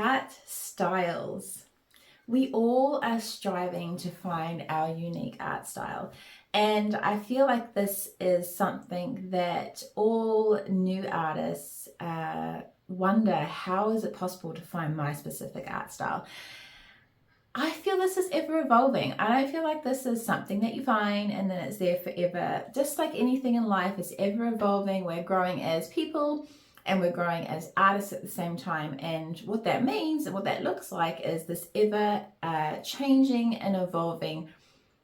art styles. We all are striving to find our unique art style. And I feel like this is something that all new artists wonder, how is it possible to find my specific art style? I feel this is ever evolving. I don't feel like this is something that you find and then it's there forever. Just like anything in life is ever evolving. We're growing as people and we're growing as artists at the same time. And what that means and what that looks like is this ever changing and evolving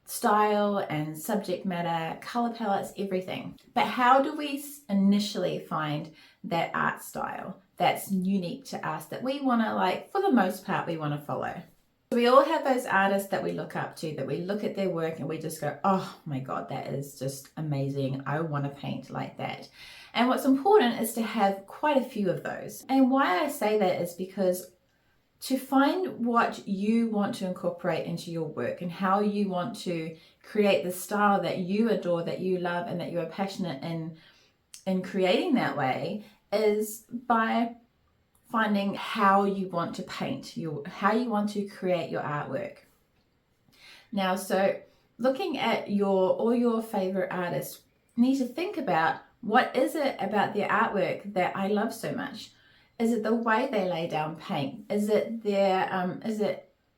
style and subject matter, color palettes, everything. But how do we initially find that art style that's unique to us, that we want to, like, for the most part, we want to follow? We all have those artists that we look up to, that we look at their work and we just go, oh my God, that is just amazing. I want to paint like that. And what's important is to have quite a few of those. And why I say that is because to find what you want to incorporate into your work and how you want to create the style that you adore, that you love, and that you are passionate in creating that way, is by finding how you want to paint, how you want to create your artwork. Now, so looking at all your favorite artists, you need to think about, what is it about their artwork that I love so much? Is it the way they lay down paint? Is it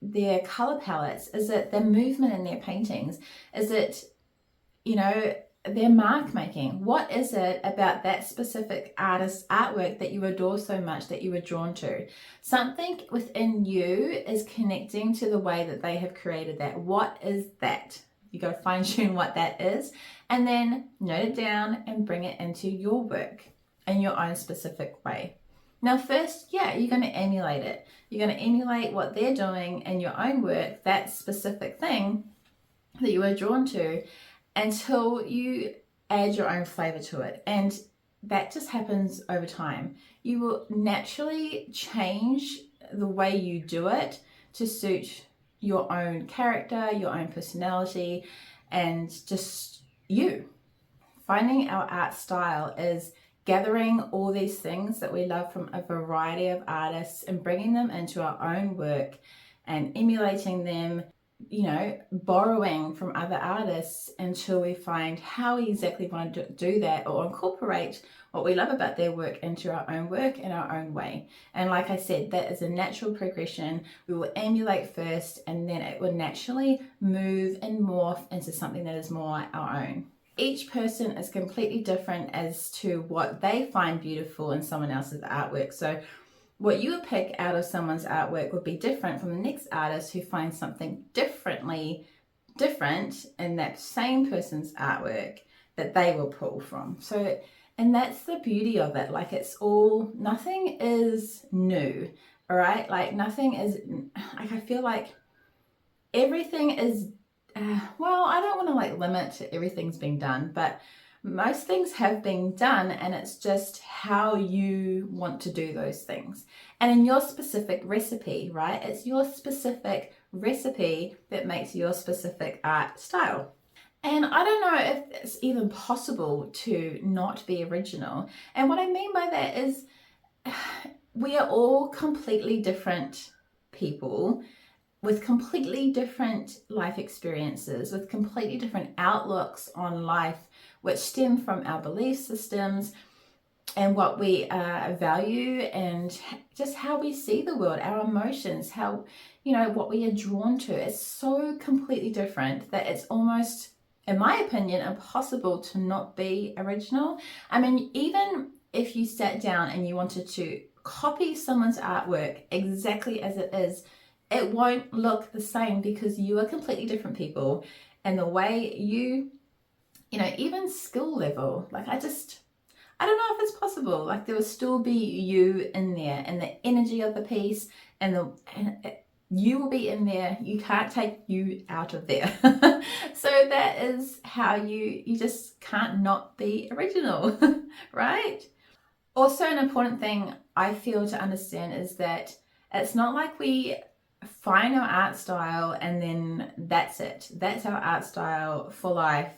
their color palettes? Is it the movement in their paintings? Is it, their mark making? What is it about that specific artist's artwork that you adore so much, that you were drawn to? Something within you is connecting to the way that they have created that. What is that? You got to fine tune what that is, and then note it down and bring it into your work in your own specific way. Now, first, you're going to emulate it. You're going to emulate what they're doing in your own work, that specific thing that you are drawn to, until you add your own flavor to it. And that just happens over time. You will naturally change the way you do it to suit your own character, your own personality, and just you. Finding our art style is gathering all these things that we love from a variety of artists and bringing them into our own work and emulating them, borrowing from other artists until we find how we exactly want to do that, or incorporate what we love about their work into our own work in our own way. And like I said, that is a natural progression. We will emulate first, and then it will naturally move and morph into something that is more our own. Each person is completely different as to what they find beautiful in someone else's artwork. So what you would pick out of someone's artwork would be different from the next artist who finds something different in that same person's artwork that they will pull from. So, and that's the beauty of it. Like, nothing is new, all right? Like, nothing is, like, I feel like everything is, I don't want to limit to everything's been done, but most things have been done, and it's just how you want to do those things. And in your specific recipe, right? It's your specific recipe that makes your specific art style. And I don't know if it's even possible to not be original. And what I mean by that is, we are all completely different people with completely different life experiences, with completely different outlooks on life, which stem from our belief systems and what we value, and just how we see the world, our emotions, how, what we are drawn to. It's so completely different that it's almost, in my opinion, impossible to not be original. I mean, even if you sat down and you wanted to copy someone's artwork exactly as it is, it won't look the same, because you are completely different people. And the way even skill level, like, I don't know if it's possible. Like, there will still be you in there, and the energy of the piece, and you will be in there. You can't take you out of there. So that is how you just can't not be original, right? Also, an important thing I feel to understand is that it's not like we find our art style and then that's it. That's our art style for life.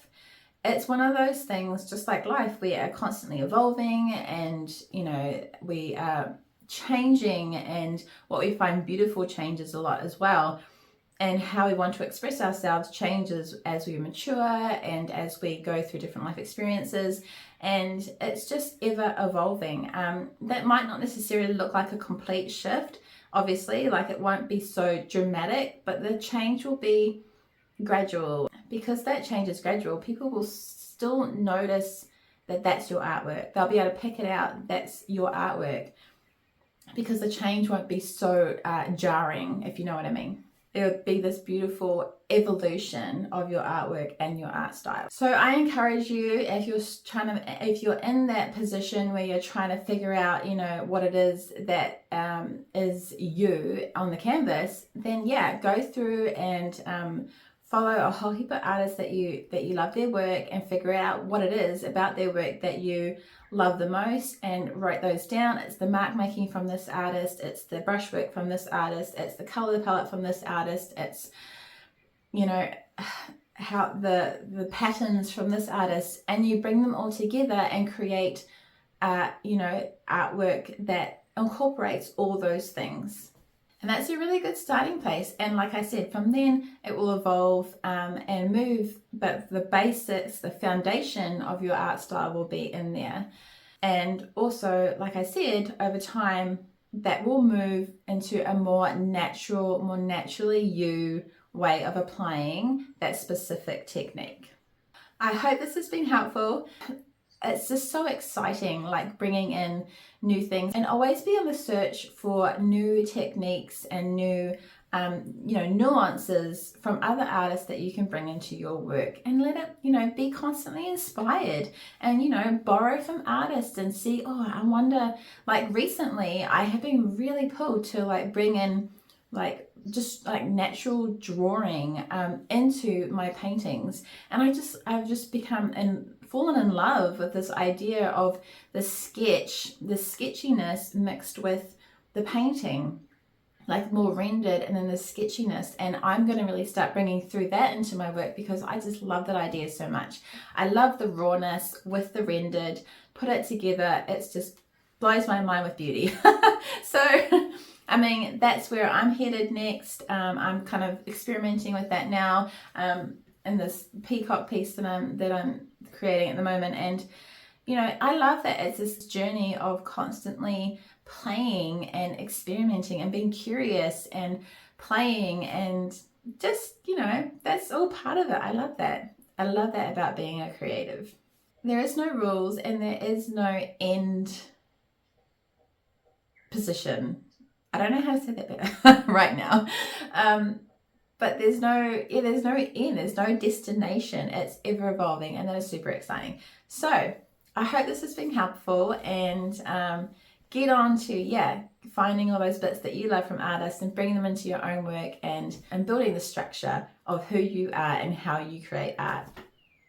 It's one of those things, just like life, we are constantly evolving, and we are changing, and what we find beautiful changes a lot as well. And how we want to express ourselves changes as we mature and as we go through different life experiences. And it's just ever evolving. That might not necessarily look like a complete shift, obviously, like it won't be so dramatic, but the change will be gradual. Because that change is gradual, people will still notice that that's your artwork. They'll be able to pick it out, that's your artwork, because the change won't be so jarring, if you know what I mean. It would be this beautiful evolution of your artwork and your art style. So I encourage you, if you're in that position where you're trying to figure out, you know, what it is that is you on the canvas, then yeah, go through and follow a whole heap of artists that you love their work, and figure out what it is about their work that you love the most, and write those down. It's the mark making from this artist, it's the brushwork from this artist, it's the color palette from this artist, it's, you know, how the patterns from this artist, and you bring them all together and create you know, artwork that incorporates all those things. And that's a really good starting place. And like I said, from then it will evolve and move, but the basics, the foundation of your art style will be in there. And also, like I said, over time, that will move into a more natural, more naturally you way of applying that specific technique. I hope this has been helpful. It's just so exciting, like bringing in new things, and always be on the search for new techniques and new you know, nuances from other artists that you can bring into your work, and let it, you know, be constantly inspired, and, you know, borrow from artists and see, oh, I wonder, like recently I have been really pulled to like bring in like just like natural drawing into my paintings, and I've just fallen in love with this idea of the sketchiness mixed with the painting, like more rendered, and then the sketchiness. And I'm going to really start bringing through that into my work, because I just love that idea so much. I love the rawness with the rendered, put it together, it's just blows my mind with beauty. So I mean, that's where I'm headed next. I'm kind of experimenting with that now in this peacock piece that I'm creating at the moment. And, you know, I love that it's this journey of constantly playing and experimenting and being curious and playing, and just, you know, that's all part of it. I love that. I love that about being a creative. There is no rules and there is no end position. I don't know how to say that better right now. But there's no end, there's no destination. It's ever evolving, and that is super exciting. So I hope this has been helpful, and get on to, finding all those bits that you love from artists and bringing them into your own work, and building the structure of who you are and how you create art.